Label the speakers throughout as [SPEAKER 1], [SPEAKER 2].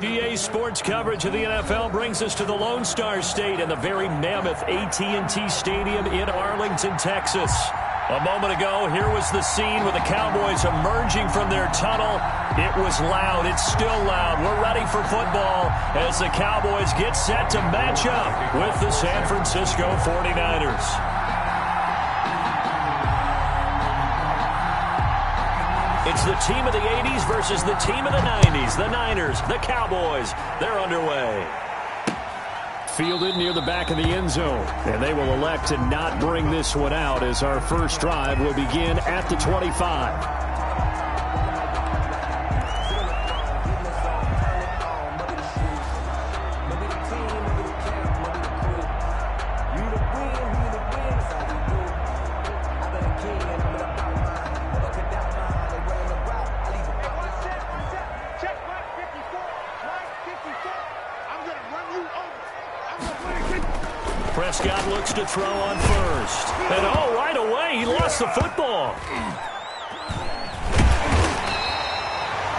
[SPEAKER 1] EA Sports coverage of the NFL brings us to the Lone Star State and the very mammoth AT&T Stadium in Arlington, Texas. A moment ago, here was the scene with the Cowboys emerging from their tunnel. It was loud. It's still loud. We're ready for football as the Cowboys get set to match up with the San Francisco 49ers. It's the team of the 80s versus the team of the 90s. The Niners, the Cowboys, they're underway. Fielded near the back of the end zone. And they will elect to not bring this one out as our first drive will begin at the 25. Prescott looks to throw on first. And right away, he lost the football.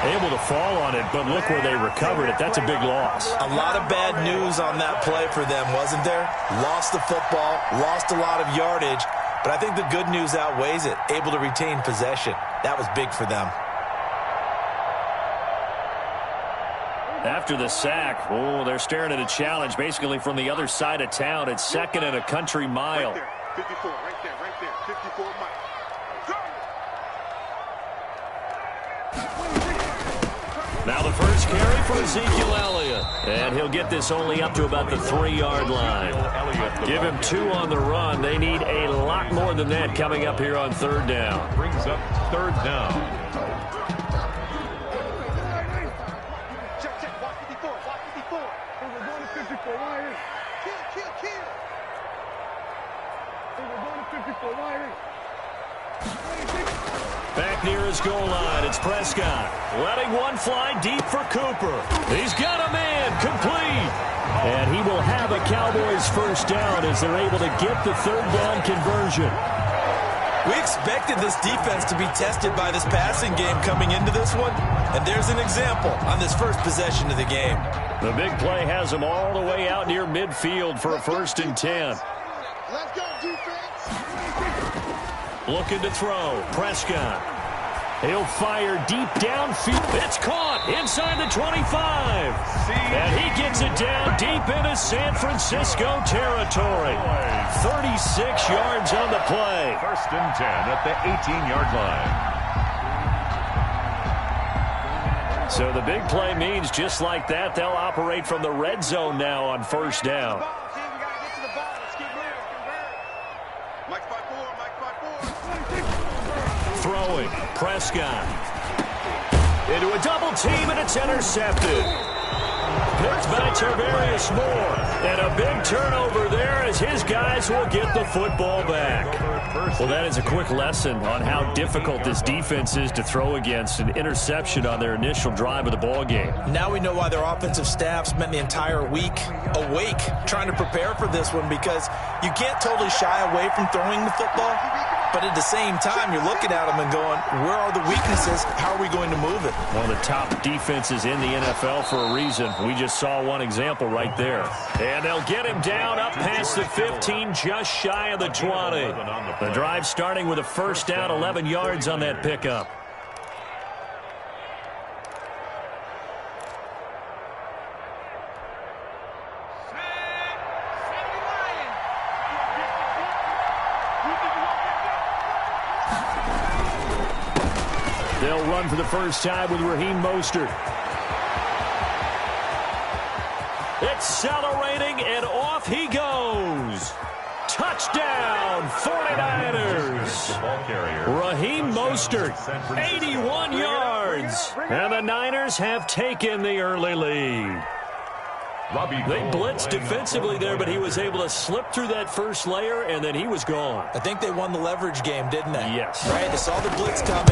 [SPEAKER 1] Able to fall on it, but look where they recovered it. That's a big loss.
[SPEAKER 2] A lot of bad news on that play for them, wasn't there? Lost the football, lost a lot of yardage, but I think the good news outweighs it. Able to retain possession. That was big for them.
[SPEAKER 1] After the sack, they're staring at a challenge basically from the other side of town. It's second and a country mile.
[SPEAKER 3] Right there, 54, right there, 54 miles.
[SPEAKER 1] Now the first carry for Ezekiel Elliott. And he'll get this only up to about the 3-yard line. Give him 2 on the run. They need a lot more than that coming up here on third down.
[SPEAKER 4] Brings up third down.
[SPEAKER 1] Back near his goal line, it's Prescott. Letting one fly deep for Cooper. He's got a man, complete. And he will have a Cowboys first down as they're able to get the third down conversion.
[SPEAKER 2] We expected this defense to be tested by this passing game coming into this one. And there's an example on this first possession of the game.
[SPEAKER 1] The big play has him all the way out near midfield for a 1st and 10.
[SPEAKER 3] Let's go, defense.
[SPEAKER 1] Looking to throw. Prescott. He'll fire deep downfield. It's caught inside the 25. And he gets it down deep into San Francisco territory. 36 yards on the play.
[SPEAKER 4] 1st and 10 at the 18-yard line.
[SPEAKER 1] So the big play means just like that, they'll operate from the red zone now on first down. Throwing, Prescott. Into a double team, and it's intercepted. Picked by Tarvarius Moore. And a big turnover there as his guys will get the football back. Well, that is a quick lesson on how difficult this defense is to throw against. An interception on their initial drive of the ball game.
[SPEAKER 2] Now we know why their offensive staff spent the entire week awake trying to prepare for this one, because you can't totally shy away from throwing the football. But at the same time, you're looking at them and going, where are the weaknesses? How are we going to move it?
[SPEAKER 1] One of the top defenses in the NFL for a reason. We just saw one example right there. And they'll get him down up past the 15, just shy of the 20. The drive starting with a first down, 11 yards on that pickup. They'll run for the first time with Raheem Mostert. Accelerating, and off he goes. Touchdown, 49ers. Raheem Mostert, 81 yards. And the Niners have taken the early lead. They blitzed defensively there, but he was able to slip through that first layer, and then he was gone.
[SPEAKER 2] I think they won the leverage game, didn't they?
[SPEAKER 1] Yes.
[SPEAKER 2] Right, they saw the blitz coming.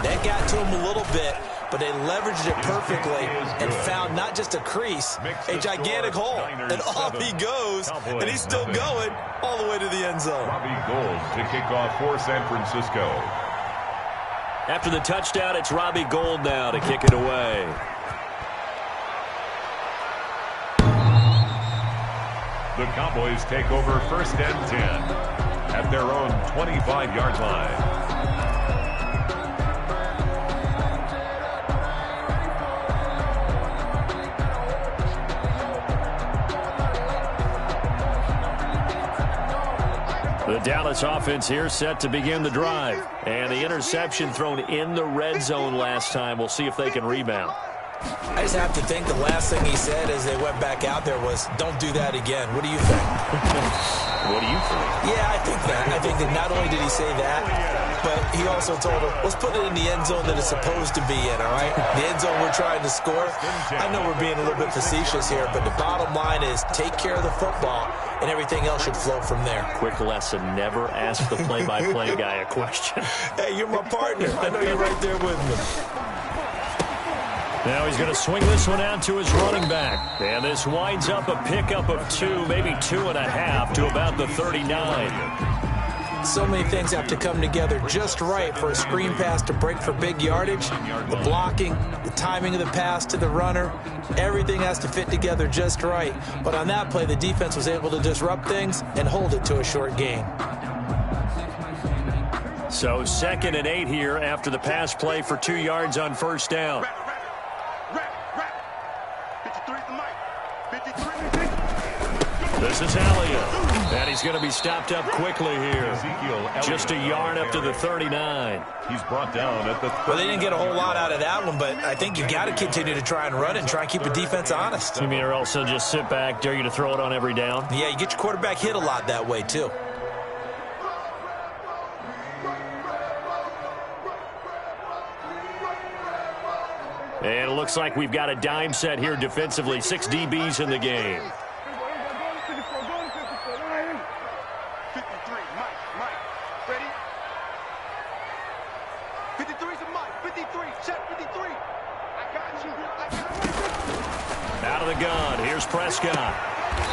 [SPEAKER 2] That got to him a little bit, but they leveraged it perfectly and found not just a crease, a gigantic hole. And off he goes, and he's still going all the way to the end zone.
[SPEAKER 4] Robbie Gould to kick off for San Francisco.
[SPEAKER 1] After the touchdown, it's Robbie Gould now to kick it away.
[SPEAKER 4] The Cowboys take over 1st and 10 at their own 25-yard line.
[SPEAKER 1] The Dallas offense here set to begin the drive. And the interception thrown in the red zone last time. We'll see if they can rebound.
[SPEAKER 2] I just have to think the last thing he said as they went back out there was, don't do that again. What do you think?
[SPEAKER 1] What do you think?
[SPEAKER 2] Yeah, I think that. I think that not only did he say that, but he also told him, let's put it in the end zone that it's supposed to be in, all right? The end zone we're trying to score. I know we're being a little bit facetious here, but the bottom line is take care of the football, and everything else should flow from there.
[SPEAKER 1] Quick lesson, never ask the play-by-play guy a question.
[SPEAKER 2] Hey, you're my partner. I know you're right there with me.
[SPEAKER 1] Now he's going to swing this one out to his running back. And this winds up a pickup of 2, maybe 2.5 to about the 39.
[SPEAKER 2] So many things have to come together just right for a screen pass to break for big yardage. The blocking, the timing of the pass to the runner, everything has to fit together just right. But on that play, the defense was able to disrupt things and hold it to a short gain.
[SPEAKER 1] So 2nd and 8 here after the pass play for 2 yards on 1st down. This is Elliott, and he's going to be stopped up quickly here. Just a yard up to the 39.
[SPEAKER 4] He's brought down at the 30.
[SPEAKER 2] Well, they didn't get a whole lot out of that one, but I think you got to continue to try and run it and try and keep the defense honest.
[SPEAKER 1] You mean or else they'll just sit back, dare you to throw it on every down?
[SPEAKER 2] Yeah, you get your quarterback hit a lot that way, too.
[SPEAKER 1] And it looks like we've got a dime set here defensively. 6 DBs in the game.
[SPEAKER 3] 53, Mike, ready? 53's a Mike, 53, check 53. I got you.
[SPEAKER 1] Out of the gun, here's Prescott.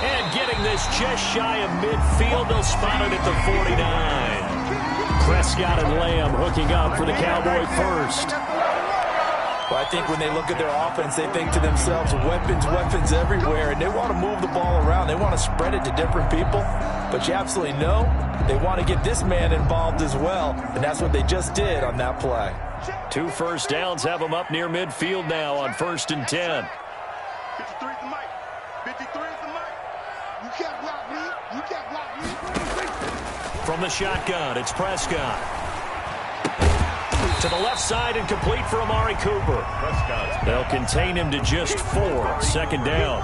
[SPEAKER 1] And getting this just shy of midfield, they'll spot it at the 49. Prescott and Lamb hooking up for the Cowboy first.
[SPEAKER 2] Well, I think when they look at their offense, they think to themselves, weapons, weapons everywhere, and they want to move the ball around. They want to spread it to different people, but you absolutely know they want to get this man involved as well, and that's what they just did on that play.
[SPEAKER 1] 2 first downs have them up near midfield now on 1st and 10.
[SPEAKER 3] 53's the Mike, 53's the Mike. You can't block me, you can't block me.
[SPEAKER 1] From the shotgun, it's Prescott. To the left side and complete for Amari Cooper. They'll contain him to just 4. 2nd down.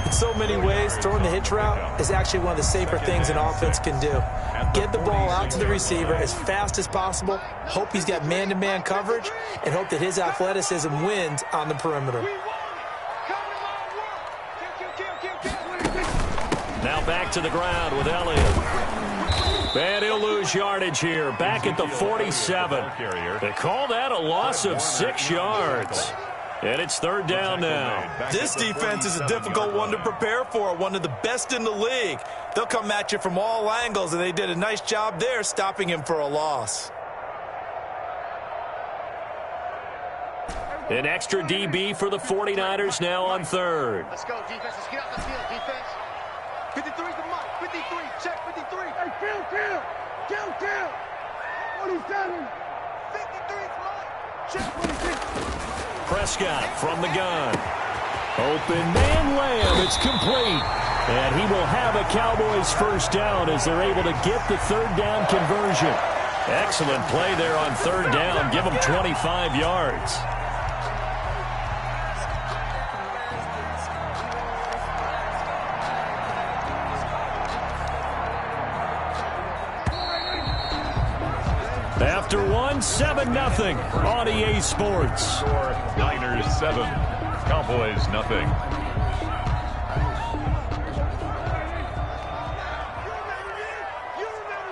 [SPEAKER 2] In so many ways, throwing the hitch route is actually one of the safer things an offense can do. Get the ball out to the receiver as fast as possible, hope he's got man-to-man coverage, and hope that his athleticism wins on the perimeter.
[SPEAKER 1] Now back to the ground with Elliott. And he'll lose yardage here, back at the 47. They call that a loss of 6 yards. And it's 3rd down now.
[SPEAKER 2] This defense is a difficult one to prepare for, one of the best in the league. They'll come at you from all angles, and they did a nice job there stopping him for a loss.
[SPEAKER 1] An extra DB for the 49ers now on 3rd.
[SPEAKER 3] Let's go, defense. Let's get out the field, defense. 53's the Mike, 53, check 53. Hey, kill. 47. 53's Mike, check 46.
[SPEAKER 1] Prescott from the gun. Open man Lamb. It's complete. And he will have a Cowboys first down as they're able to get the 3rd down conversion. Excellent play there on 3rd down. Give them 25 yards. After 7-0 on EA Sports.
[SPEAKER 4] Niners 7, Cowboys nothing.
[SPEAKER 3] You remember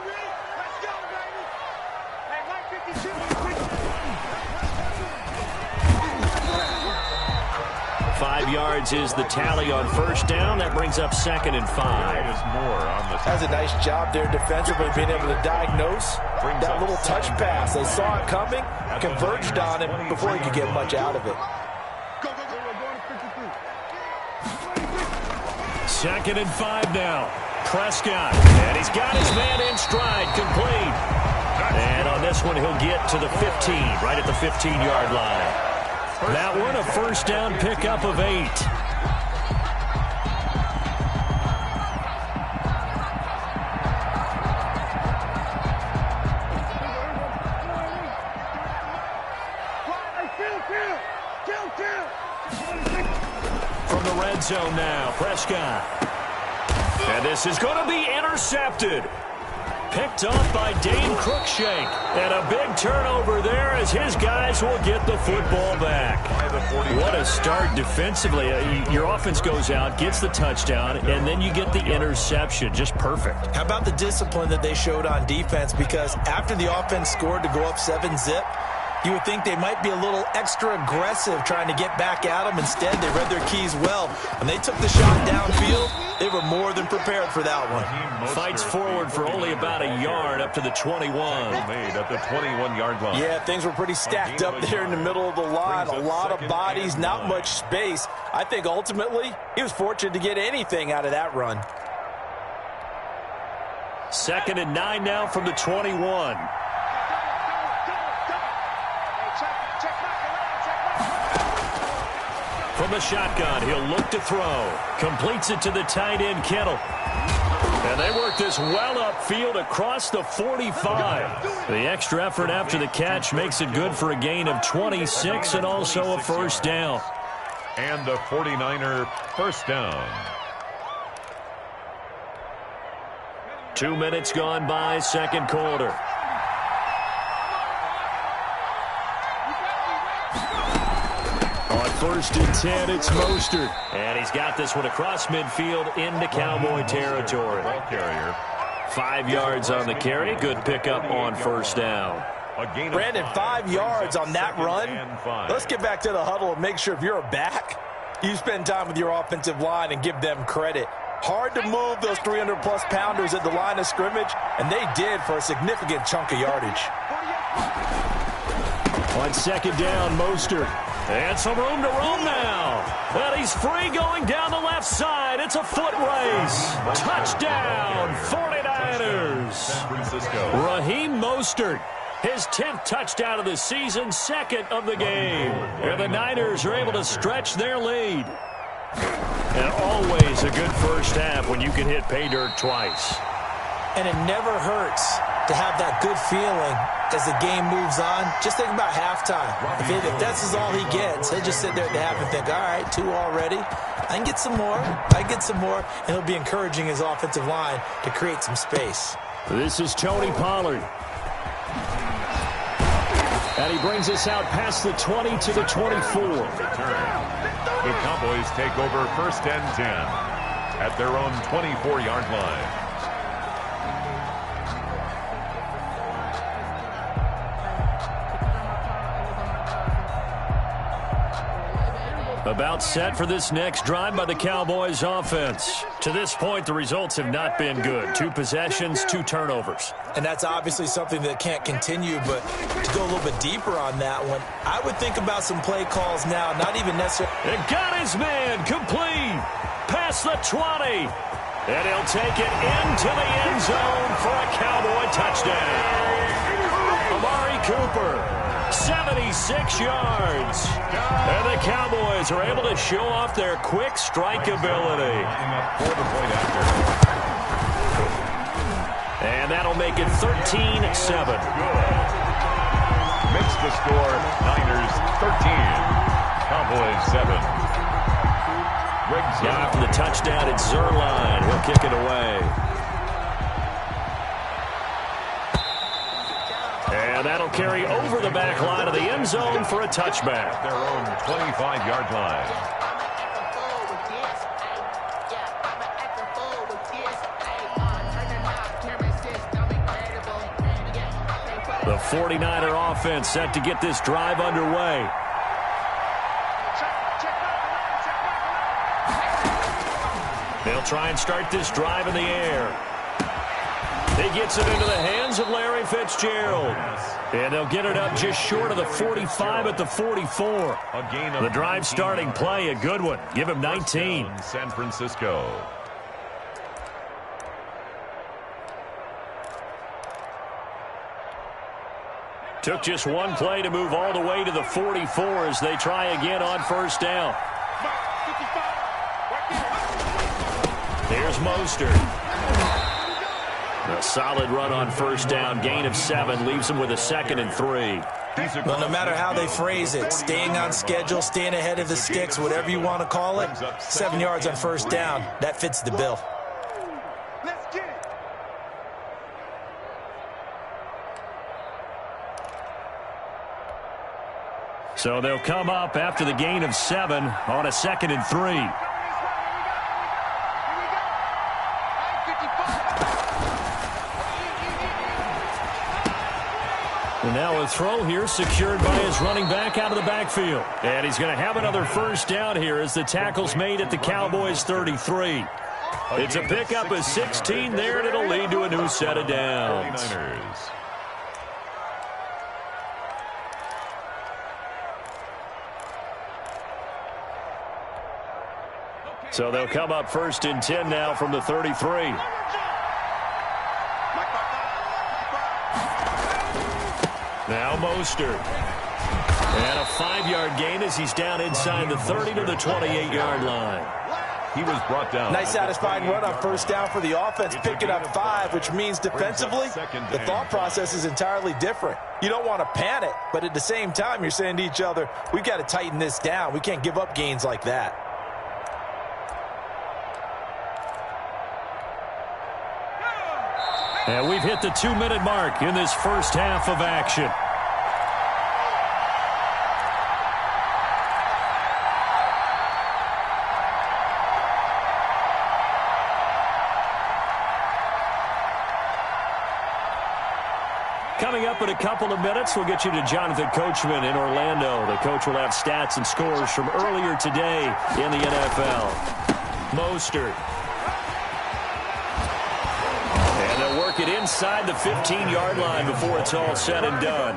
[SPEAKER 3] me? Let's go, baby. Hey, Mike 52.
[SPEAKER 1] 5 yards is the tally on 1st down. That brings up 2nd and 5.
[SPEAKER 2] Has a nice job there defensively, being able to diagnose that little touch pass. They saw it coming, converged on him before he could get much out of it.
[SPEAKER 1] 2nd and 5 now. Prescott, and he's got his man in stride, complete. And on this one, he'll get to the 15, right at the 15-yard line. That one, a first down pickup of 8. From the red zone now, Prescott. And this is going to be intercepted. Picked off by Dane Cruikshank. And a big turnover there as his guys will get the football back. What a start defensively. Your offense goes out, gets the touchdown, and then you get the interception. Just perfect.
[SPEAKER 2] How about the discipline that they showed on defense? Because after the offense scored to go up 7-zip, you would think they might be a little extra aggressive trying to get back at them. Instead, they read their keys well. When they took the shot downfield, they were more than prepared for that one.
[SPEAKER 1] Fights forward for only about a yard up to the 21.
[SPEAKER 4] Made at the 21-yard line.
[SPEAKER 2] Yeah, things were pretty stacked up there in the middle of the line. A lot of bodies, not much space. I think ultimately he was fortunate to get anything out of that run.
[SPEAKER 1] 2nd and 9 now from the 21. From the shotgun, he'll look to throw. Completes it to the tight end, Kittle. And they work this well upfield across the 45. The extra effort after the catch makes it good for a gain of 26 and also a first down.
[SPEAKER 4] And the 49er first down.
[SPEAKER 1] 2 minutes gone by, second quarter. First and 10, it's Mostert. And he's got this one across midfield into Cowboy territory. 5 yards on the carry. Good pickup on first down.
[SPEAKER 2] Brandon, 5 yards on that run. Let's get back to the huddle and make sure if you're a back, you spend time with your offensive line and give them credit. Hard to move those 300-plus pounders at the line of scrimmage, and they did for a significant chunk of yardage.
[SPEAKER 1] On second down, Mostert. And some room to roam now. But he's free going down the left side. It's a foot race. Touchdown, 49ers.
[SPEAKER 4] San Francisco.
[SPEAKER 1] Raheem Mostert, his 10th touchdown of the season, 2nd of the game. And the Niners are able to stretch their lead. And always a good first half when you can hit pay dirt twice.
[SPEAKER 2] And it never hurts to have that good feeling as the game moves on. Just think about halftime. If that's all he gets, he'll just sit there at the half and think, all right, 2 already. I can get some more. I get some more. And he'll be encouraging his offensive line to create some space.
[SPEAKER 1] This is Tony Pollard. And he brings us out past the 20 to the 24.
[SPEAKER 4] The Cowboys take over first and 10 at their own 24-yard line.
[SPEAKER 1] About set for this next drive by the Cowboys offense. To this point, the results have not been good. 2 possessions, 2 turnovers.
[SPEAKER 2] And that's obviously something that can't continue, but to go a little bit deeper on that one, I would think about some play calls now, not even necessarily.
[SPEAKER 1] And got his man complete. Past the 20. And he'll take it into the end zone for a Cowboy touchdown. Amari Cooper, 76 yards. And the Cowboys are able to show off their quick strike ability. And that'll make it 13-7.
[SPEAKER 4] Makes the score Niners 13, Cowboys 7.
[SPEAKER 1] Now after the touchdown, it's Zuerlein. He'll kick it away. And that'll carry over the back line of the end zone for a touchback.
[SPEAKER 4] Their own 25-yard line.
[SPEAKER 1] The 49er offense set to get this drive underway. They'll try and start this drive in the air. He gets it into the hands of Larry Fitzgerald. And they'll get it up just short of the 45 at the 44.
[SPEAKER 4] A gain of
[SPEAKER 1] the drive starting play, a good one. Give him 19.
[SPEAKER 4] San Francisco.
[SPEAKER 1] Took just one play to move all the way to the 44 as they try again on first down. Here's Mostert. A solid run on first down. Gain of 7 leaves him with a 2nd and 3.
[SPEAKER 2] Well, no matter how they phrase it, staying on schedule, staying ahead of the sticks, whatever you want to call it, 7 yards on first down, that fits the bill.
[SPEAKER 3] Let's get it.
[SPEAKER 1] So they'll come up after the gain of 7 on a 2nd and 3. And now a throw here secured by his running back out of the backfield. And he's going to have another first down here as the tackle's made at the Cowboys' 33. It's a pickup of 16 there, and it'll lead to a new set of downs. So they'll come up 1st and 10 now from the 33. Now Mostert. And a 5-yard gain as he's down inside the 30 to the 28-yard line.
[SPEAKER 4] He was brought down.
[SPEAKER 2] Nice satisfying run on first down for the offense, picking up 5, which means defensively, the thought process is entirely different. You don't want to panic, but at the same time, you're saying to each other, we've got to tighten this down. We can't give up gains like that.
[SPEAKER 1] And we've hit the 2-minute mark in this first half of action. Coming up in a couple of minutes, we'll get you to Jonathan Coachman in Orlando. The coach will have stats and scores from earlier today in the NFL. Mostert. Work it inside the 15-yard line before it's all said and done.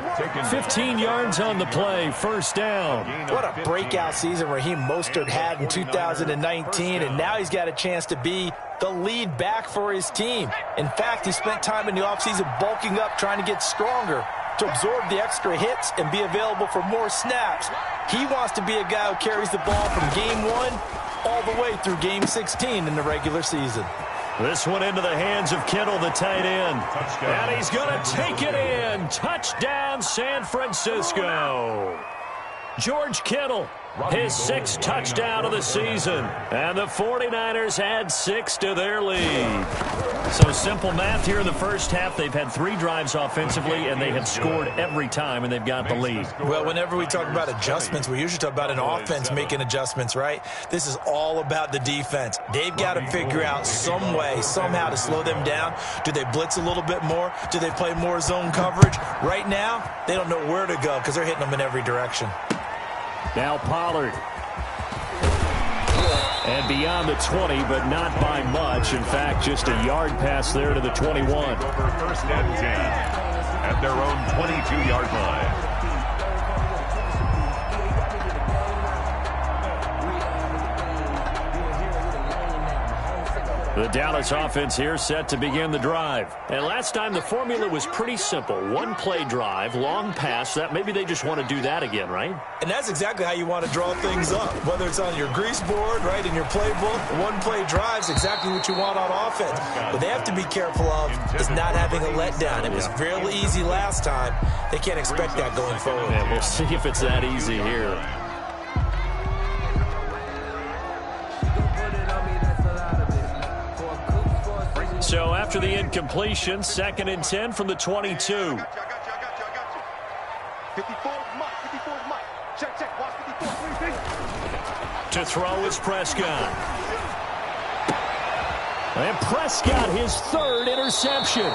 [SPEAKER 1] 15 yards on the play, first down.
[SPEAKER 2] What a breakout season Raheem Mostert had in 2019, and now he's got a chance to be the lead back for his team. In fact, he spent time in the offseason bulking up, trying to get stronger to absorb the extra hits and be available for more snaps. He wants to be a guy who carries the ball from game 1 all the way through game 16 in the regular season.
[SPEAKER 1] This one into the hands of Kittle, the tight end. Touchdown. And he's going to take it in. Touchdown, San Francisco. George Kittle, his 6th touchdown of the season. And the 49ers add 6 to their lead. So simple math here in the first half. They've had 3 drives offensively, and they have scored every time, and they've got the lead.
[SPEAKER 2] Well, whenever we talk about adjustments, we usually talk about an offense making adjustments, right? This is all about the defense. They've got to figure out some way, somehow to slow them down. Do they blitz a little bit more? Do they play more zone coverage? Right now, they don't know where to go because they're hitting them in every direction.
[SPEAKER 1] Now Pollard. And beyond the 20, but not by much. In fact, just a yard pass there to the 21.
[SPEAKER 4] Over 1st and 10 at their own 22-yard line.
[SPEAKER 1] The Dallas offense here set to begin the drive. And last time the formula was pretty simple. 1-play drive, long pass. That maybe they just want to do that again, right?
[SPEAKER 2] And that's exactly how you want to draw things up. Whether it's on your grease board, right, in your playbook, 1-play drive is exactly what you want on offense. What they have to be careful of is not having a letdown. It was fairly easy last time. They can't expect that going forward.
[SPEAKER 1] Yeah, we'll see if it's that easy here. So after the incompletion, 2nd and 10 from the 22.
[SPEAKER 3] 54 is Mike. 54 is Mike. Check. Watch 54. Please.
[SPEAKER 1] To throw is Prescott. And Prescott, his 3rd interception.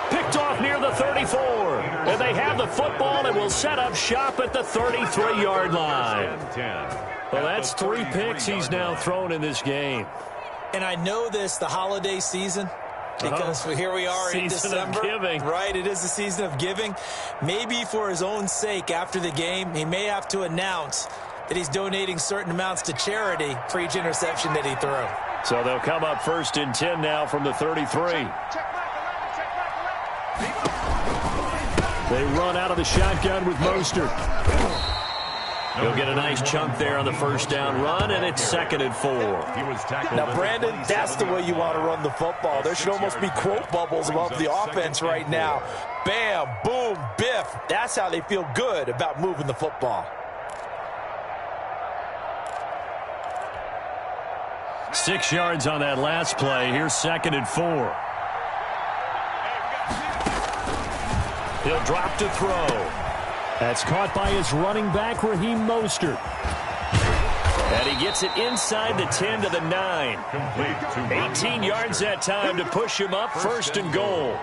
[SPEAKER 1] Picked off near the 34. And they have the football and will set up shop at the 33-yard line. Well, that's 3 picks he's now thrown in this game.
[SPEAKER 2] And I know this, the holiday season, because here we are in December.
[SPEAKER 1] Giving.
[SPEAKER 2] Right, it is the season of giving. Maybe for his own sake after the game, he may have to announce that he's donating certain amounts to charity for each interception that he threw.
[SPEAKER 1] So they'll come up 1st and 10 now from the 33. They run out of the shotgun with Mostert. He'll get a nice chunk there on the first down run, and it's 2nd and 4.
[SPEAKER 2] Now, Brandon, that's the way you want to run the football. There should almost be quote bubbles above the offense right now. Bam, boom, biff. That's how they feel good about moving the football.
[SPEAKER 1] 6 yards on that last play. Here's 2nd and 4. He'll drop to throw. That's caught by his running back, Raheem Mostert. And he gets it inside the 10 to the 9. 18 yards that time to push him up, 1st and goal.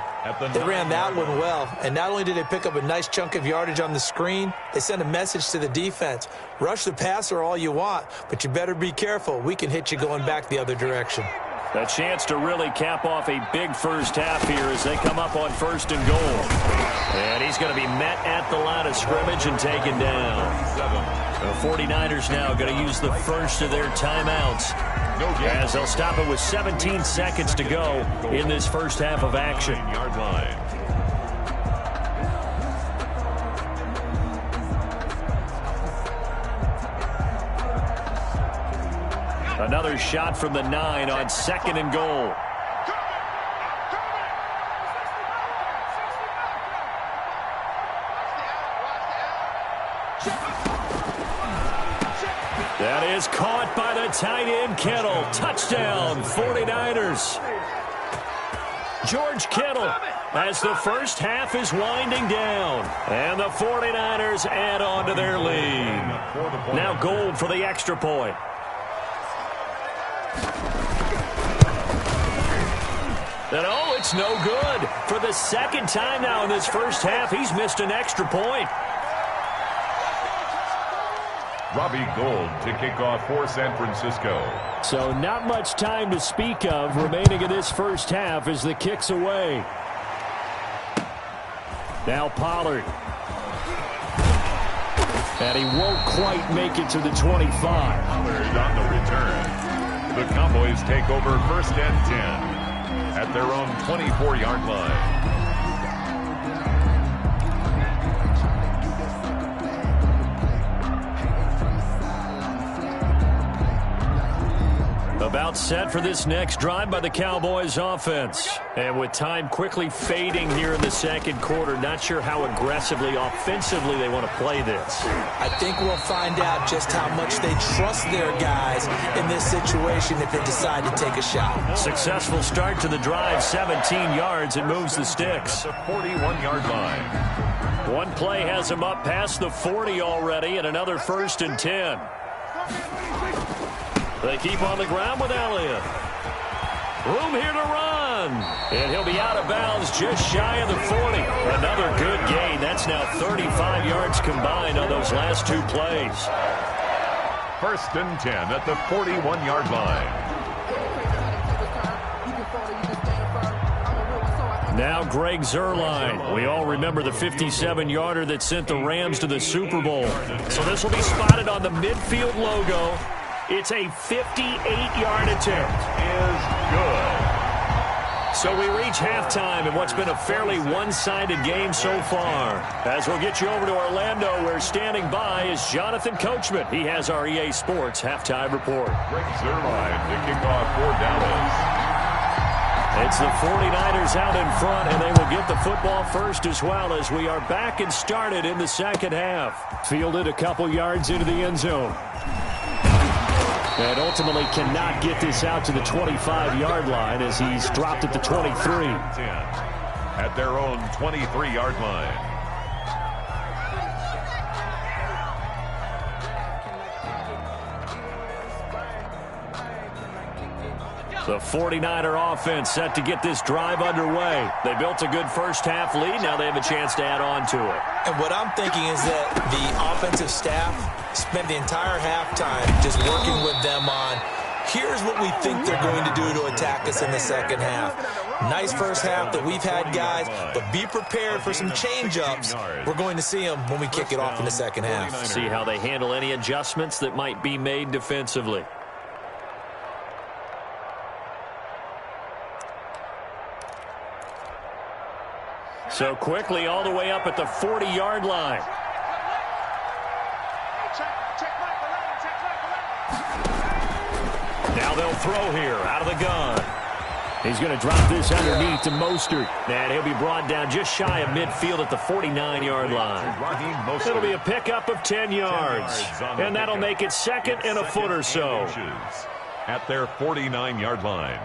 [SPEAKER 2] They ran that one well, and not only did they pick up a nice chunk of yardage on the screen, they sent a message to the defense. Rush the passer all you want, but you better be careful. We can hit you going back the other direction.
[SPEAKER 1] A chance to really cap off a big first half here as they come up on 1st and goal. And he's going to be met at the line of scrimmage and taken down. The 49ers now going to use the first of their timeouts as they'll stop it with 17 seconds to go in this first half of action. Another shot from the 9 on 2nd and goal. That is caught by the tight end, Kittle. Touchdown, 49ers. George Kittle as the first half is winding down. And the 49ers add on to their lead. Now Gold for the extra point. And oh, it's no good. For the 2nd time now in this first half, he's missed an extra point.
[SPEAKER 4] Robbie Gould to kick off for San Francisco.
[SPEAKER 1] So not much time to speak of remaining in this first half as the kick's away. Now Pollard. And he won't quite make it to the 25.
[SPEAKER 4] Pollard on the return. The Cowboys take over 1st and 10. At their own 24-yard line.
[SPEAKER 1] About set for this next drive by the Cowboys offense. And with time quickly fading here in the 2nd quarter, not sure how aggressively, offensively they want to play this.
[SPEAKER 2] I think we'll find out just how much they trust their guys in this situation if they decide to take a shot.
[SPEAKER 1] Successful start to the drive, 17 yards, and moves the sticks.
[SPEAKER 4] The 41-yard line.
[SPEAKER 1] One play has him up past the 40 already, and another 1st and 10. They keep on the ground with Elliott. Room here to run. And he'll be out of bounds just shy of the 40. Another good gain. That's now 35 yards combined on those last 2 plays.
[SPEAKER 4] 1st and 10 at the 41-yard line.
[SPEAKER 1] Now Greg Zuerlein. We all remember the 57-yarder that sent the Rams to the Super Bowl. So this will be spotted on the midfield logo. It's a 58-yard attempt.
[SPEAKER 4] Is good.
[SPEAKER 1] So we reach halftime in what's been a fairly one-sided game so far. As we'll get you over to Orlando, where standing by is Jonathan Coachman. He has our EA Sports halftime report.
[SPEAKER 4] Greg Zuerlein to kick off for Dallas.
[SPEAKER 1] It's the 49ers out in front, and they will get the football first as well as we are back and started in the 2nd half. Fielded a couple yards into the end zone. And ultimately cannot get this out to the 25-yard line as he's dropped at the 23.
[SPEAKER 4] At their own 23-yard line.
[SPEAKER 1] The 49er offense set to get this drive underway. They built a good first half lead. Now they have a chance to add on to it.
[SPEAKER 2] And what I'm thinking is that the offensive staff spent the entire halftime just working with them on, here's what we think they're going to do to attack us in the 2nd half. Nice first half that we've had, guys, but be prepared for some change-ups. We're going to see them when we kick it off in the 2nd half.
[SPEAKER 1] See how they handle any adjustments that might be made defensively. So quickly all the way up at the 40-yard line. Now they'll throw here out of the gun. He's going to drop this underneath to Mostert. And he'll be brought down just shy of midfield at the 49-yard line. It'll be a pickup of 10 yards. And that'll make it second and a foot or so.
[SPEAKER 4] At their 49-yard line.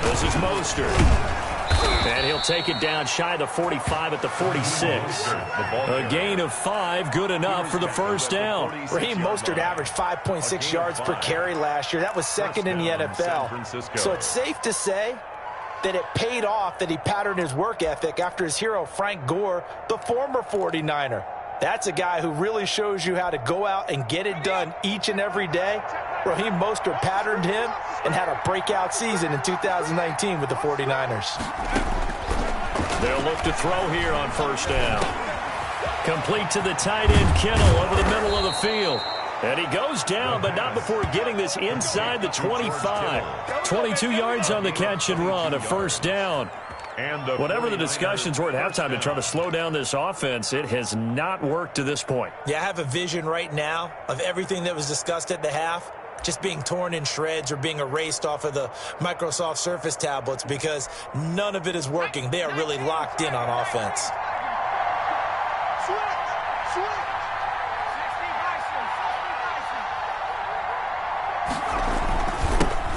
[SPEAKER 1] This is Mostert. And he'll take it down shy of the 45 at the 46. A gain of 5, good enough for the first down.
[SPEAKER 2] Raheem Mostert averaged 5.6 yards per carry last year. That was second in the NFL. So it's safe to say that it paid off that he patterned his work ethic after his hero Frank Gore, the former 49er. That's a guy who really shows you how to go out and get it done each and every day. Raheem Mostert patterned him and had a breakout season in 2019 with the 49ers.
[SPEAKER 1] They'll look to throw here on first down. Complete to the tight end Kittle over the middle of the field. And he goes down, but not before getting this inside the 25. 22 yards on the catch and run, a first down. Whatever the discussions were at halftime to try to slow down this offense, it has not worked to this point.
[SPEAKER 2] Yeah, I have a vision right now of everything that was discussed at the half just being torn in shreds or being erased off of the Microsoft Surface tablets because none of it is working. They are really locked in on offense.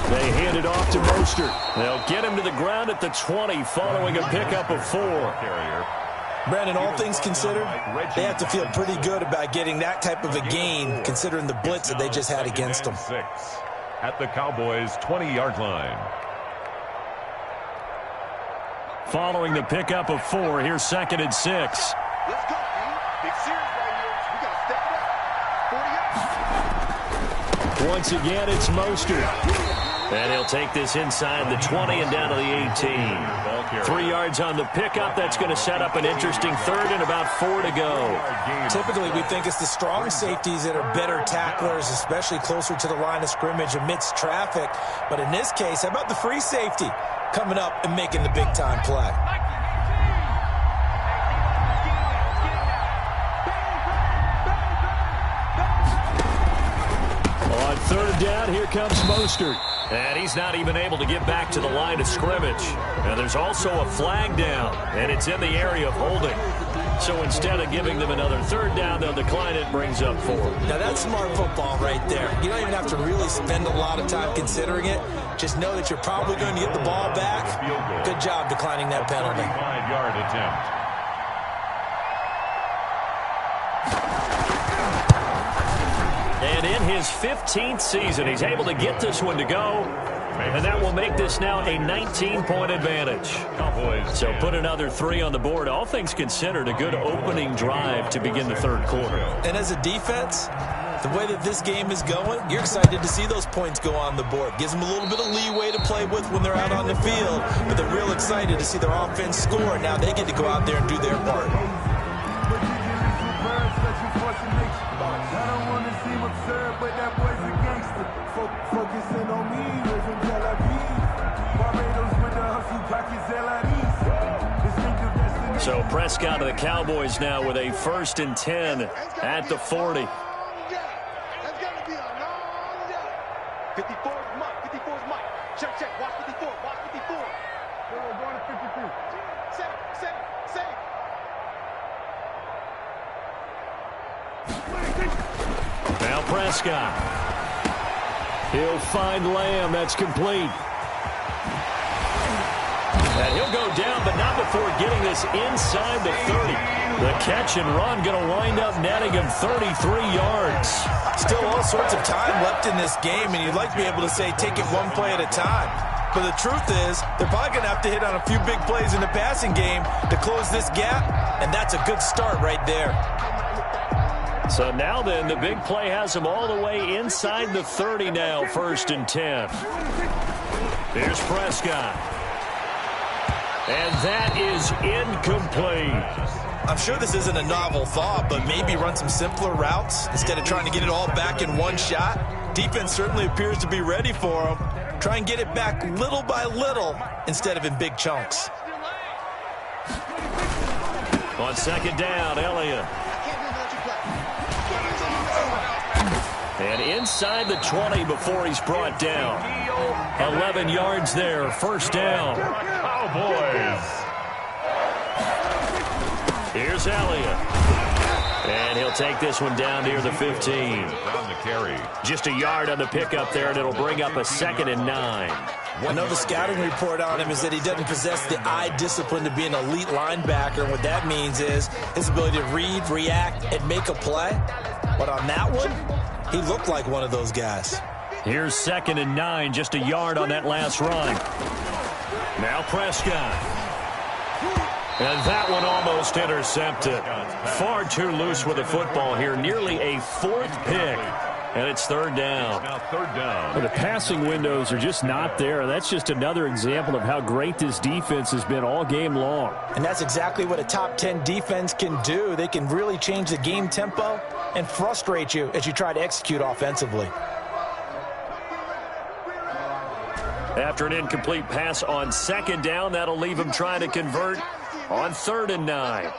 [SPEAKER 1] They hand it off to Mostert. They'll get him to the ground at the 20 following a pickup of 4.
[SPEAKER 2] Brandon, all things considered, they have to feel pretty good about getting that type of a gain considering the blitz that they just had against them.
[SPEAKER 4] At the Cowboys' 20-yard line.
[SPEAKER 1] Following the pickup of 4, here's second and 6.
[SPEAKER 3] Let's go, big series right here. We got to step it up. 40 yards.
[SPEAKER 1] Once again, it's Mostert. And he'll take this inside the 20 and down to the 18. 3 yards on the pickup. That's going to set up an interesting third and about 4 to go.
[SPEAKER 2] Typically, we think it's the strong safeties that are better tacklers, especially closer to the line of scrimmage amidst traffic. But in this case, how about the free safety coming up and making the big-time play?
[SPEAKER 1] On third down, here comes Mostert. And he's not even able to get back to the line of scrimmage. And there's also a flag down, and it's in the area of holding. So instead of giving them another third down, they'll decline it, brings up 4.
[SPEAKER 2] Now, that's smart football right there. You don't even have to really spend a lot of time considering it. Just know that you're probably going to get the ball back. Good job declining that penalty.
[SPEAKER 4] 5-yard attempt.
[SPEAKER 1] And in his 15th season, he's able to get this one to go. And that will make this now a 19-point advantage. So put another 3 on the board. All things considered, a good opening drive to begin the third quarter.
[SPEAKER 2] And as a defense, the way that this game is going, you're excited to see those points go on the board. Gives them a little bit of leeway to play with when they're out on the field. But they're real excited to see their offense score. Now they get to go out there and do their part.
[SPEAKER 1] So Prescott of the Cowboys now with a 1st and 10 at the 40.
[SPEAKER 3] That's got to be a long day. 54 is Mike. 54 is Mike. Check, check. Watch 54. Watch 54. We're going to 53. Save.
[SPEAKER 1] Now Prescott. He'll find Lamb. That's complete. And he'll go down, but not before getting this inside the 30. The catch and run going to wind up netting him 33 yards.
[SPEAKER 2] Still all sorts of time left in this game, and you'd like to be able to say take it one play at a time. But the truth is, they're probably going to have to hit on a few big plays in the passing game to close this gap, and that's a good start right there.
[SPEAKER 1] So now then, the big play has him all the way inside the 30 now, 1st and 10. Here's Prescott. And that is incomplete.
[SPEAKER 2] I'm sure this isn't a novel thought, but maybe run some simpler routes instead of trying to get it all back in one shot. Defense certainly appears to be ready for him. Try and get it back little by little instead of in big chunks.
[SPEAKER 1] On second down, Elliott. And inside the 20 before he's brought down. 11 yards there, first down.
[SPEAKER 4] Cowboys.
[SPEAKER 1] Here's Elliott. And he'll take this one down near the 15.
[SPEAKER 4] Down the carry.
[SPEAKER 1] Just a yard on the pickup there, and it'll bring up a 2nd and 9.
[SPEAKER 2] I know the scouting report on him is that he doesn't possess the eye discipline to be an elite linebacker. And what that means is his ability to read, react, and make a play. But on that one, he looked like one of those guys.
[SPEAKER 1] Here's 2nd and 9, just a yard on that last run. Now Prescott. And that one almost intercepted. Far too loose with the football here. Nearly a 4th pick. And it's 3rd down.
[SPEAKER 4] Now 3rd down.
[SPEAKER 5] Well, the passing windows are just not there. That's just another example of how great this defense has been all game long.
[SPEAKER 2] And that's exactly what a top 10 defense can do. They can really change the game tempo and frustrate you as you try to execute offensively.
[SPEAKER 1] After an incomplete pass on 2nd down, that'll leave him trying to convert on 3rd and 9.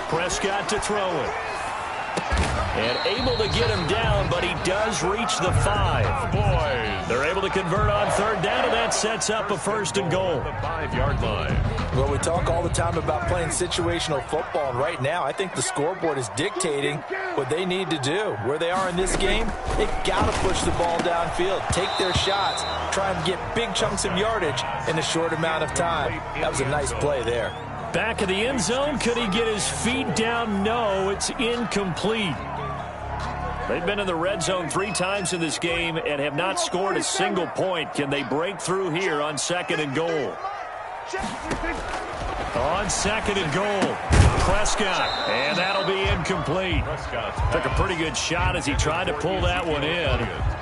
[SPEAKER 1] Prescott to throw it. And able to get him down, but he does reach the 5.
[SPEAKER 4] Boys.
[SPEAKER 1] They're able to convert on 3rd down, and that sets up a 1st and goal.
[SPEAKER 4] The 5-yard line.
[SPEAKER 2] Well, we talk all the time about playing situational football, and right now I think the scoreboard is dictating what they need to do. Where they are in this game, they've got to push the ball downfield, take their shots, try and get big chunks of yardage in a short amount of time. That was a nice play there.
[SPEAKER 1] Back of the end zone, could he get his feet down? No, it's incomplete. They've been in the red zone 3 times in this game and have not scored a single point. Can they break through here on 2nd and goal? On 2nd and goal, Prescott, and that'll be incomplete. Took a pretty good shot as he tried to pull that one in.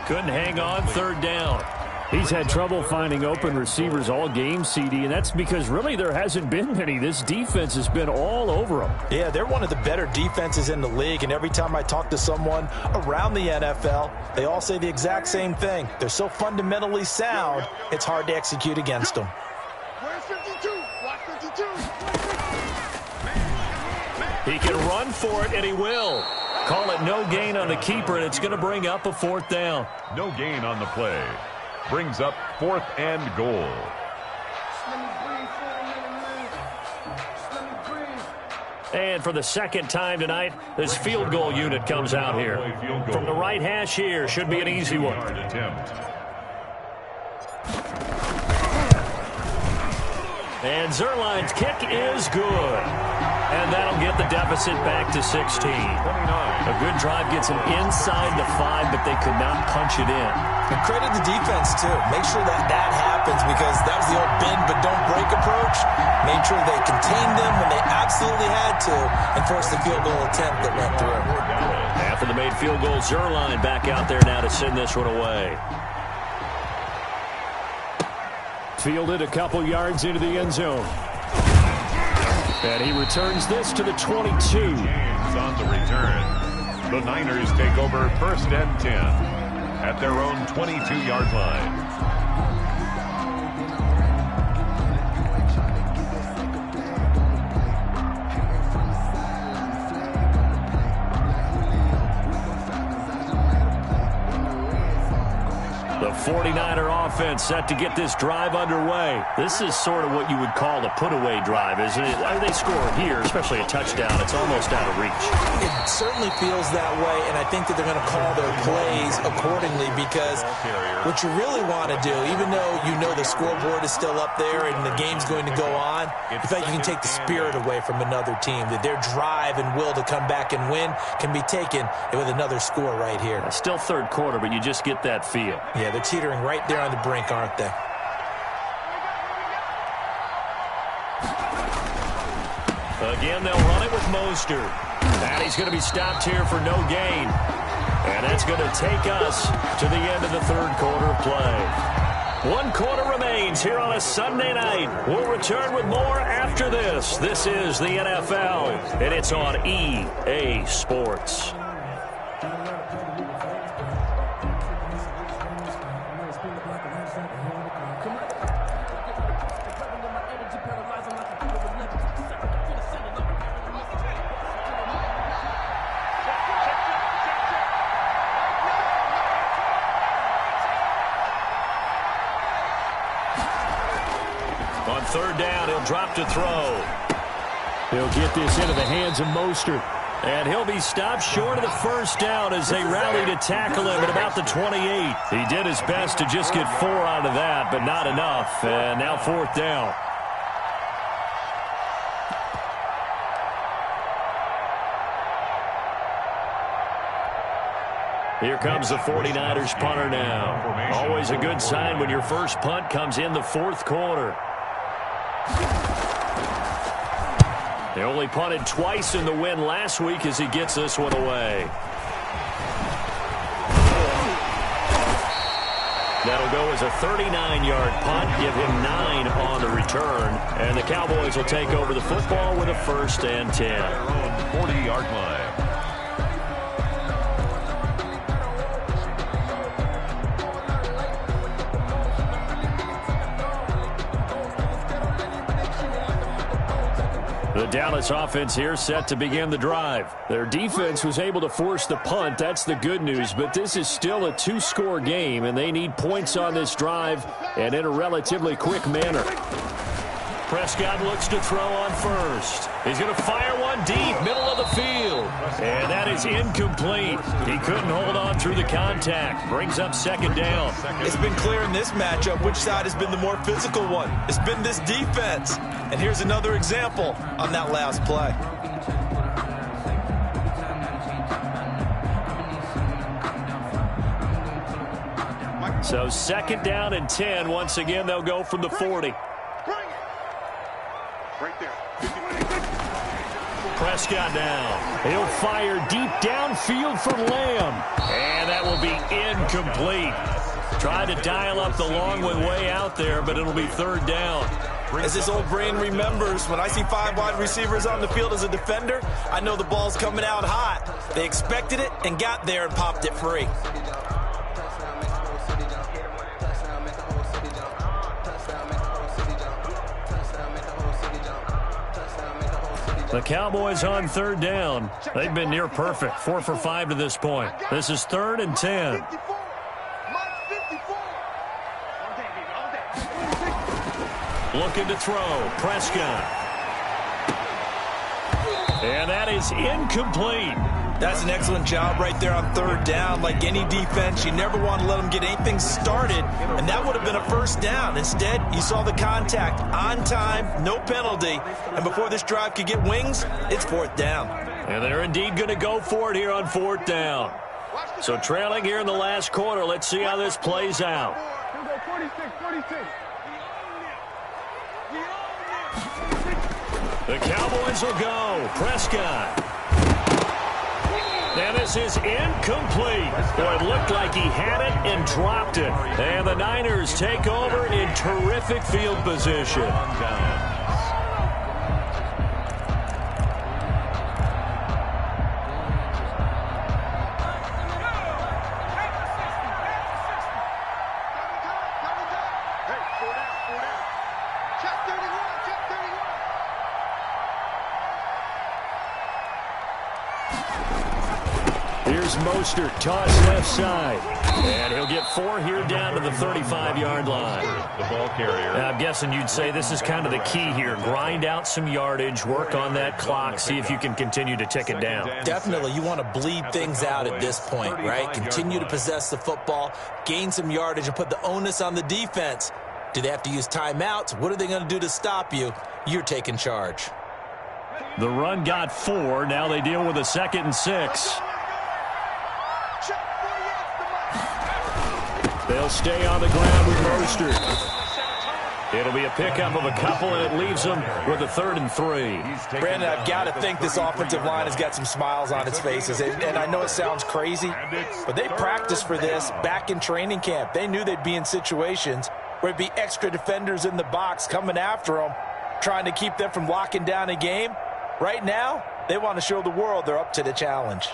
[SPEAKER 1] Couldn't hang on 3rd down.
[SPEAKER 5] He's had trouble finding open receivers all game, CD, and that's because really there hasn't been many. This defense has been all over him.
[SPEAKER 2] Yeah, they're one of the better defenses in the league, and every time I talk to someone around the NFL, they all say the exact same thing. They're so fundamentally sound, it's hard to execute against them.
[SPEAKER 3] Where's 52? Watch 52.
[SPEAKER 1] He can run for it, and he will. Call it no gain on the keeper, and it's going to bring up a 4th down.
[SPEAKER 4] No gain on the play. Brings up 4th and goal.
[SPEAKER 1] And for the 2nd time tonight, this field goal unit comes out here. From the right hash here, should be an easy one. And Zerline's kick is good. And that'll get the deficit back to 16. A good drive gets them inside the 5, but they could not punch it in.
[SPEAKER 2] And credit the defense, too. Make sure that happens because that was the old bend but don't break approach. Made sure they contained them when they absolutely had to and forced the field goal attempt that went through.
[SPEAKER 1] After the made field goal, Zerline back out there now to send this one away.
[SPEAKER 5] Fielded a couple yards into the end zone. And he returns this to the 22.
[SPEAKER 4] James on the return. The Niners take over 1st and 10 at their own 22-yard line.
[SPEAKER 1] The 49er offense set to get this drive underway. This is sort of what you would call a put-away drive, isn't it? They score here, especially a touchdown. It's almost out of reach.
[SPEAKER 2] It certainly feels that way, and I think that they're going to call their plays accordingly because what you really want to do, even though you know the scoreboard is still up there and the game's going to go on, in fact, you can take the spirit away from another team, that their drive and will to come back and win can be taken with another score right here.
[SPEAKER 1] Still 3rd quarter, but you just get that feel.
[SPEAKER 2] Yeah, they're teetering right there on the brink, aren't they?
[SPEAKER 1] Again, they'll run it with Mostert. And he's going to be stopped here for no gain. And that's going to take us to the end of the third quarter of play. 1 quarter remains here on a Sunday night. We'll return with more after this. This is the NFL, and it's on EA Sports. On third down, he'll drop to throw.
[SPEAKER 5] He'll get this into the hands of Mostert.
[SPEAKER 1] And he'll be stopped short of the first down as they rally to tackle him at about the 28. He did his best to just get 4 out of that, but not enough. And now fourth down. Here comes the 49ers punter now. Always a good sign when your first punt comes in the fourth quarter. They only punted twice in the win last week as he gets this one away. That'll go as a 39-yard punt, give him 9 on the return. And the Cowboys will take over the football with a 1st and 10.
[SPEAKER 4] Their own 40-yard line.
[SPEAKER 5] The Dallas offense here set to begin the drive. Their defense was able to force the punt. That's the good news, but this is still a 2-score game, and they need points on this drive and in a relatively quick manner.
[SPEAKER 1] Prescott looks to throw on first. He's going to fire one deep, middle of the field. And that is incomplete. He couldn't hold on through the contact. Brings up second down.
[SPEAKER 2] It's been clear in this matchup which side has been the more physical one. It's been this defense. And here's another example on that last play.
[SPEAKER 1] So second down and 10. Once again, they'll go from the 40.
[SPEAKER 3] Right there.
[SPEAKER 1] Prescott now.
[SPEAKER 5] He'll fire deep downfield for Lamb.
[SPEAKER 1] And that will be incomplete. Tried to dial up the long one way out there, but it'll be third down.
[SPEAKER 2] As his old brain remembers, when I see 5 wide receivers on the field as a defender, I know the ball's coming out hot. They expected it and got there and popped it free.
[SPEAKER 1] The Cowboys on third down. They've been near perfect. 4 for 5 to this point. This is 3rd and 10. Looking to throw. Prescott. And that is incomplete.
[SPEAKER 2] That's an excellent job right there on third down. Like any defense, you never want to let them get anything started, and that would have been a first down. Instead, you saw the contact on time, no penalty, and before this drive could get wings, it's fourth down.
[SPEAKER 1] And they're indeed going to go for it here on fourth down. So trailing here in the last quarter, let's see how this plays out.
[SPEAKER 3] 46.
[SPEAKER 1] The Cowboys will go. Prescott. And this is incomplete. Boy, it looked like he had it and dropped it. And the Niners take over in terrific field position.
[SPEAKER 5] Here's Mostert, toss left side.
[SPEAKER 1] And he'll get 4 here down to the 35-yard line.
[SPEAKER 4] The ball carrier.
[SPEAKER 1] Now, I'm guessing you'd say this is kind of the key here. Grind out some yardage, work on that clock, see if you can continue to tick it down.
[SPEAKER 2] Definitely, you want to bleed things out at this point, right? Continue to possess the football, gain some yardage, and put the onus on the defense. Do they have to use timeouts? What are they going to do to stop you? You're taking charge.
[SPEAKER 1] The run got 4. Now they deal with a 2nd and 6.
[SPEAKER 5] They'll stay on the ground with Mostert.
[SPEAKER 1] It'll be a pickup of a couple, and it leaves them with a 3rd and 3.
[SPEAKER 2] Brandon, I've got to think this offensive line has got some smiles on its faces. And I know it sounds crazy, but they practiced for this back in training camp. They knew they'd be in situations where there'd be extra defenders in the box coming after them, trying to keep them from locking down a game. Right now, they want to show the world they're up to the challenge.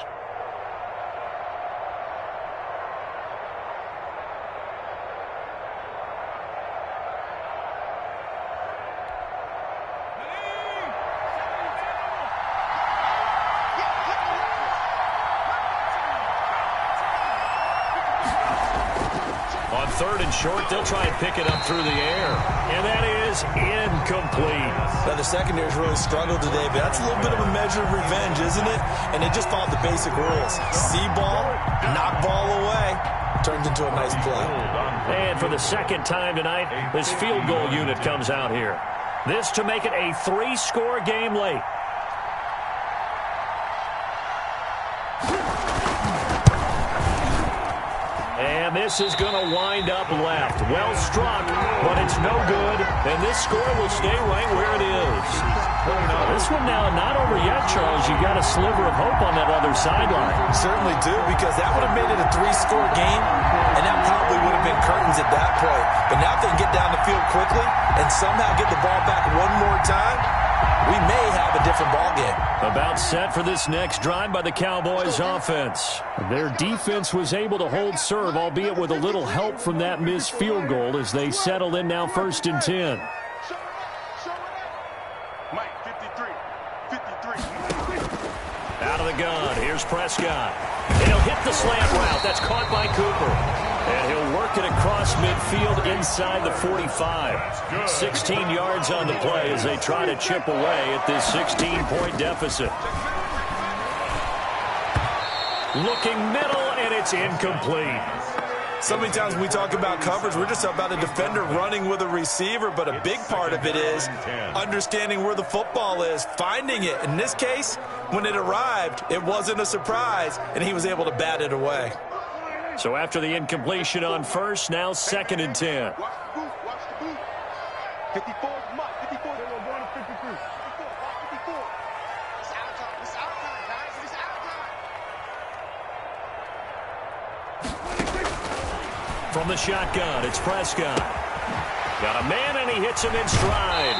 [SPEAKER 1] On 3rd and short, they'll try and pick it up through the air. And that is incomplete.
[SPEAKER 2] Now, the secondary's really struggled today, but that's a little bit of a measure of revenge, isn't it? And they just followed the basic rules. See ball, knock ball away. Turns into a nice play.
[SPEAKER 1] And for the second time tonight, this field goal unit comes out here. This to make it a 3-score game late. And this is going to wind up left. Well struck, but it's no good. And this score will stay right where it is. This one now not over yet, Charles. You got a sliver of hope on that other sideline.
[SPEAKER 2] Certainly do, because that would have made it a 3-score game, and that probably would have been curtains at that point. But now if they can get down the field quickly and somehow get the ball back one more time, we may have a different ball game.
[SPEAKER 1] About set for this next drive by the Cowboys offense. Their defense was able to hold serve, albeit with a little help from that missed field goal as they settled in now 1st and 10.
[SPEAKER 3] Mike, 53.
[SPEAKER 1] Out of the gun, here's Prescott. And he'll hit the slant route. That's caught by Cooper. And he'll work it across midfield inside the 45. 16 yards on the play as they try to chip away at this 16-point deficit. Looking middle, and it's incomplete.
[SPEAKER 2] So many times when we talk about coverage, we're just about a defender running with a receiver, but a big part of it is understanding where the football is, finding it. In this case, when it arrived, it wasn't a surprise, and he was able to bat it away.
[SPEAKER 1] So after the incompletion on 1st, now 2nd and 10.
[SPEAKER 3] Watch the boot. 54 is Mike. 54 is going to 53. 54. Watch 54. It's out time. It's out time, guys. It's out time.
[SPEAKER 1] From the shotgun, it's Prescott. Got a man, and he hits him in stride.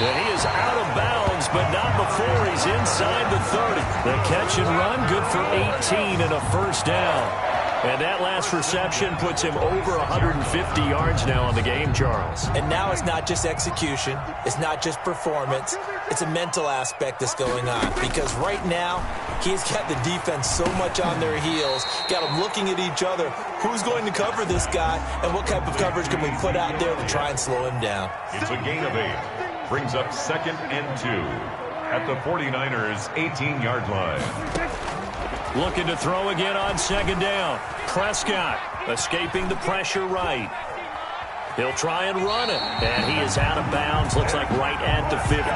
[SPEAKER 1] And he is out of bounds, but not before he's inside the 30. The catch and run, good for 18 and a 1st down. And that last reception puts him over 150 yards now on the game, Charles.
[SPEAKER 2] And now it's not just execution. It's not just performance. It's a mental aspect that's going on. Because right now, he's got the defense so much on their heels, got them looking at each other. Who's going to cover this guy, and what type of coverage can we put out there to try and slow him down?
[SPEAKER 4] It's a gain of 8. Brings up 2nd and 2 at the 49ers' 18-yard line.
[SPEAKER 1] Looking to throw again on 2nd down. Prescott escaping the pressure right. He'll try and run it. And he is out of bounds. Looks like right at the 15.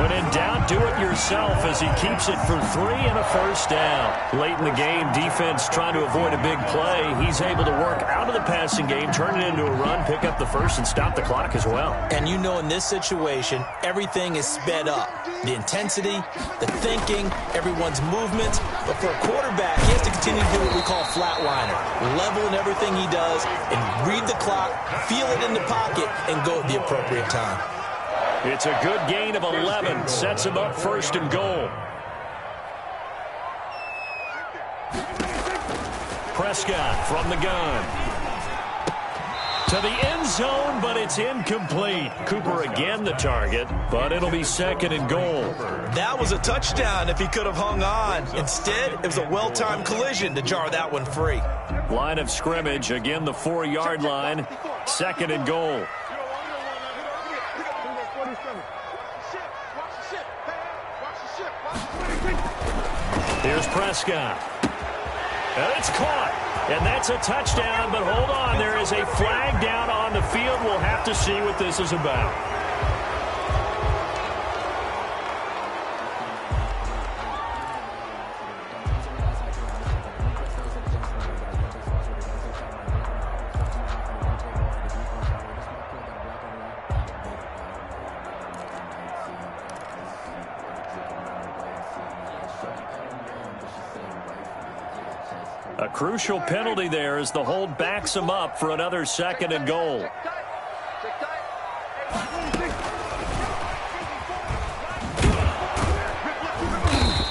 [SPEAKER 1] When in doubt, do it yourself as he keeps it for 3 and a 1st down. Late in the game, defense trying to avoid a big play. He's able to work out of the passing game, turn it into a run, pick up the 1st, and stop the clock as well.
[SPEAKER 2] And you know in this situation, everything is sped up. The intensity, the thinking, everyone's movements. But for a quarterback, he has to continue to do what we call flatliner. Level in everything he does and read the clock, feel it in the pocket, and go at the appropriate time.
[SPEAKER 1] It's a good gain of 11. Sets him up 1st and goal. Prescott from the gun. To the end zone, but it's incomplete. Cooper again the target, but it'll be 2nd and goal.
[SPEAKER 2] That was a touchdown if he could have hung on. Instead, it was a well-timed collision to jar that one free.
[SPEAKER 1] Line of scrimmage, again the 4-yard line. 2nd and goal. Here's Prescott. And it's caught. And that's a touchdown, but hold on. There is a flag down on the field. We'll have to see what this is about. A crucial penalty there as the hold backs him up for another 2nd and goal.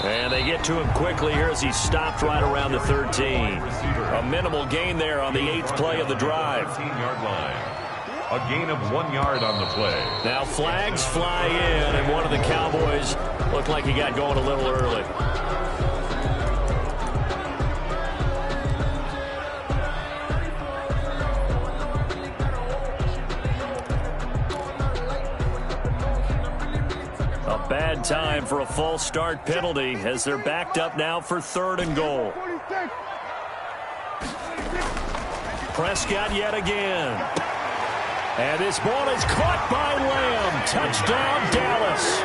[SPEAKER 1] And they get to him quickly here as he's stopped right around the 13. A minimal gain there on the 8th play of the drive.
[SPEAKER 4] 15-yard line. A gain of 1 yard on the play.
[SPEAKER 1] Now flags fly in, and one of the Cowboys looked like he got going a little early. A bad time for a false start penalty as they're backed up now for 3rd and goal. Prescott yet again. And this ball is caught by Lamb. Touchdown, Dallas.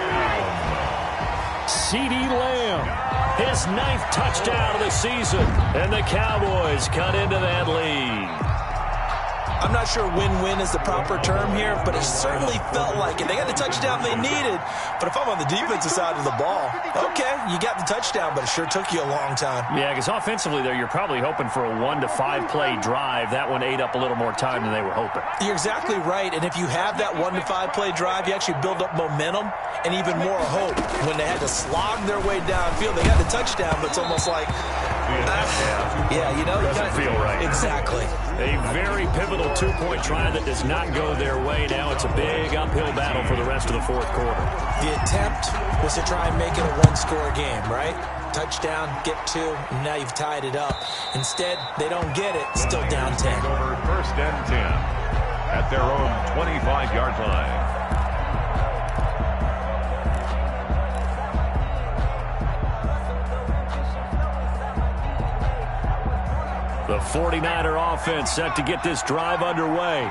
[SPEAKER 1] CeeDee Lamb, his 9th touchdown of the season. And the Cowboys cut into that lead.
[SPEAKER 2] I'm not sure win-win is the proper term here, but it certainly felt like it. They got the touchdown they needed, but if I'm on the defensive side of the ball, okay, you got the touchdown, but it sure took you a long time.
[SPEAKER 1] Yeah, because offensively there, you're probably hoping for a 1 to 5 play drive. That one ate up a little more time than they were hoping.
[SPEAKER 2] You're exactly right, and if you have that 1 to 5 play drive, you actually build up momentum and even more hope. When they had to slog their way downfield, they got the touchdown, but it's almost like, yeah, you know,
[SPEAKER 1] doesn't feel right.
[SPEAKER 2] Exactly.
[SPEAKER 1] A very pivotal 2-point try that does not go their way. Now it's a big uphill battle for the rest of the 4th quarter.
[SPEAKER 2] The attempt was to try and make it a 1-score game, right? Touchdown, get 2, and now you've tied it up. Instead, they don't get it, still down 10.
[SPEAKER 4] Over 1st and 10 at their own 25-yard line.
[SPEAKER 1] The 49er offense set to get this drive underway.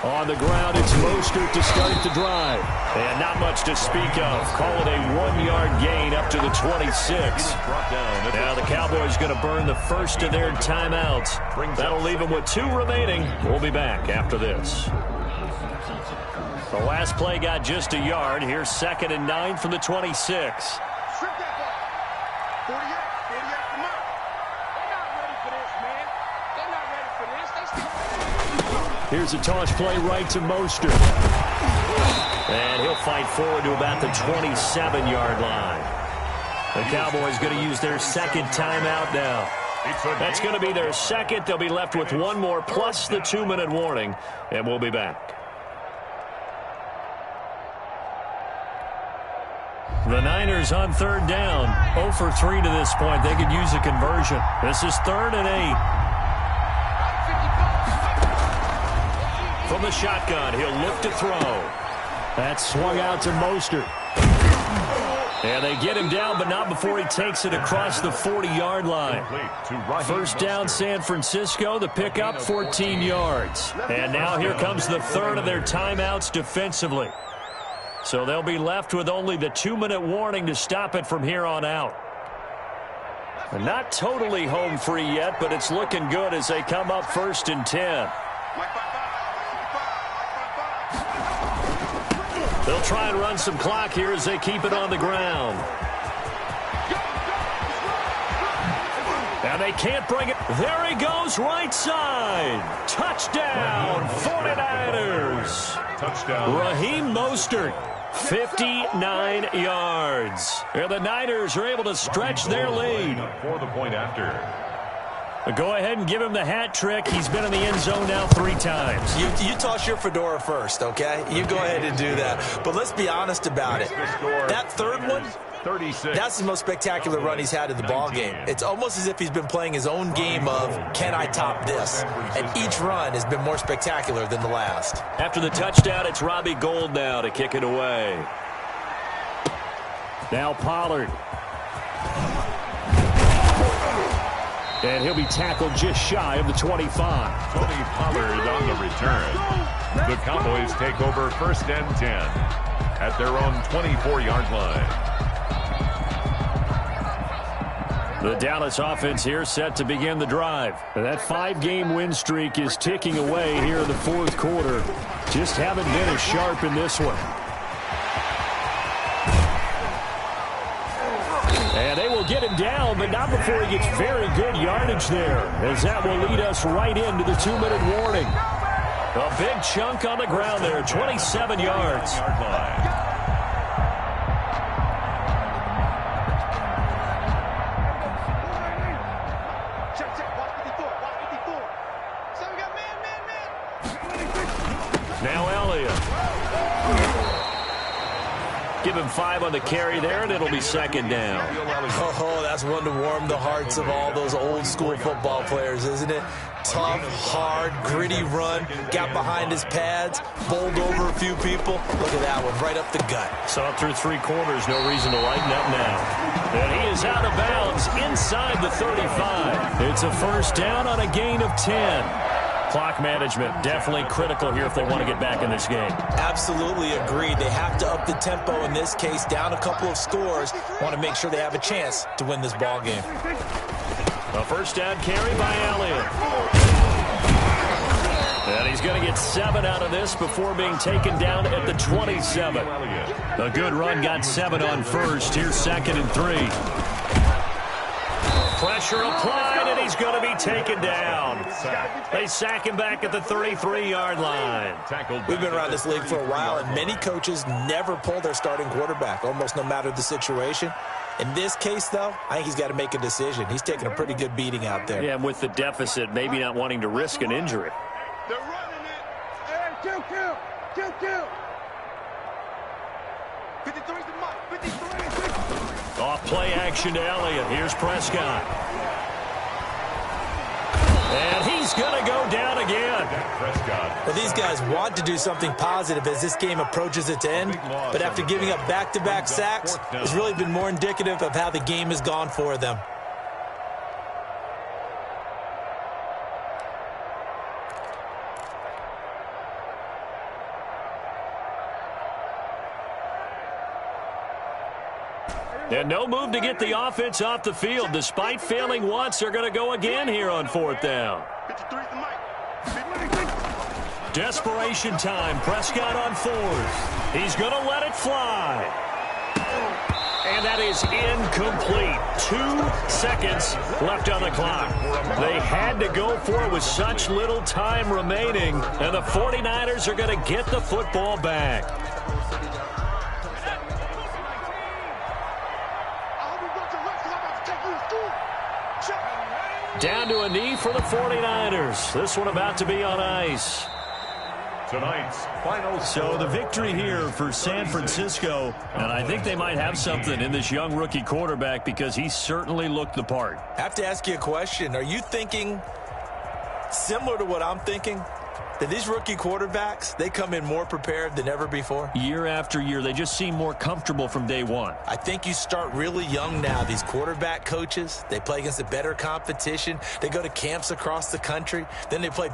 [SPEAKER 1] On the ground, it's Mostert to start the drive. And not much to speak of. Call it a 1-yard gain up to the 26. Now the Cowboys going to burn the first of their timeouts. That'll leave them with 2 remaining. We'll be back after this. The last play got just a yard. Here's 2nd and 9 from the 26. Here's a toss play right to Mostert. And he'll fight forward to about the 27-yard line. The Cowboys going to use their 2nd timeout now. That's going to be their 2nd. They'll be left with 1 more plus the 2-minute warning. And we'll be back. The Niners on 3rd down. 0 for 3 to this point. They could use a conversion. This is 3rd and 8. From the shotgun, he'll look to throw. That's swung out to Mostert. And they get him down, but not before he takes it across the 40-yard line. 1st down, San Francisco. The pickup, 14 yards. And now here comes the 3rd of their timeouts defensively. So they'll be left with only the 2-minute warning to stop it from here on out. They're not totally home free yet, but it's looking good as they come up 1st and 10. They'll try and run some clock here as they keep it on the ground. And they can't bring it. There he goes, right side. Touchdown, 49ers.
[SPEAKER 4] Touchdown.
[SPEAKER 1] Raheem Mostert, 59 yards. And the Niners are able to stretch their lead.
[SPEAKER 4] For the point after.
[SPEAKER 1] Go ahead and give him the hat trick. He's been in the end zone now 3 times.
[SPEAKER 2] You toss your fedora first, okay? You go ahead and do that. But let's be honest about it. That 3rd one,
[SPEAKER 4] 36.
[SPEAKER 2] that's the most spectacular run he's had in the ballgame. It's almost as if he's been playing his own game of, can I top this? And each run has been more spectacular than the last.
[SPEAKER 1] After the touchdown, it's Robbie Gould now to kick it away. Now Pollard. And he'll be tackled just shy of the 25.
[SPEAKER 4] Tony Pollard on the return. The Cowboys take over 1st and 10 at their own 24-yard line.
[SPEAKER 1] The Dallas offense here set to begin the drive. That 5-game win streak is ticking away here in the 4th quarter. Just haven't been as sharp in this one.
[SPEAKER 5] And they will get him down, but not before he gets very good yardage there, as that will lead us right into the 2-minute warning. A big chunk on the ground there, 27 yards. Now Elliott. Give him 5 on the carry there, and it'll be second down.
[SPEAKER 2] Oh, that's one to warm the hearts of all those old-school football players, isn't it? Tough, hard, gritty run, got behind his pads, bowled over a few people. Look at that one, right up the gut.
[SPEAKER 1] Saw through 3 quarters, no reason to lighten up now. And he is out of bounds inside the 35. It's a first down on a gain of 10. Clock management definitely critical here if they want to get back in this game.
[SPEAKER 2] Absolutely agreed. They have to up the tempo in this case, down a couple of scores. Want to make sure they have a chance to win this ball game.
[SPEAKER 1] A first down carry by Elliott. And he's going to get 7 out of this before being taken down at the 27. A good run got 7 on first. Here's 2nd and 3. Pressure applied, and he's going to be taken down. They sack him back at the 33-yard line.
[SPEAKER 2] We've been around this league for a while, and many coaches never pull their starting quarterback, almost no matter the situation. In this case, though, I think he's got to make a decision. He's taking a pretty good beating out there.
[SPEAKER 5] Yeah, and with the deficit, maybe not wanting to risk an injury.
[SPEAKER 3] They're running it. Hey, kill. 53's the mark. 53.
[SPEAKER 1] Off play action to Elliott. Here's Prescott. And he's going to go down again.
[SPEAKER 2] Well, these guys want to do something positive as this game approaches its end, but after giving up back-to-back sacks, it's really been more indicative of how the game has gone for them.
[SPEAKER 1] And no move to get the offense off the field. Despite failing once, they're going to go again here on 4th down.
[SPEAKER 3] 53's the mic.
[SPEAKER 1] Desperation time. Prescott on 4th. He's going to let it fly. And that is incomplete. 2 seconds left on the clock. They had to go for it with such little time remaining, and the 49ers are going to get the football back. Down to a knee for the 49ers. This one about to be on ice.
[SPEAKER 4] Tonight's final.
[SPEAKER 1] So the victory here for San Francisco, and I think they might have something in this young rookie quarterback because he certainly looked the part.
[SPEAKER 2] I have to ask you a question. Are you thinking similar to what I'm thinking? That these rookie quarterbacks, they come in more prepared than ever before?
[SPEAKER 1] Year after year, they just seem more comfortable from day one.
[SPEAKER 2] I think you start really young now. These quarterback coaches, they play against a better competition. They go to camps across the country. Then they play.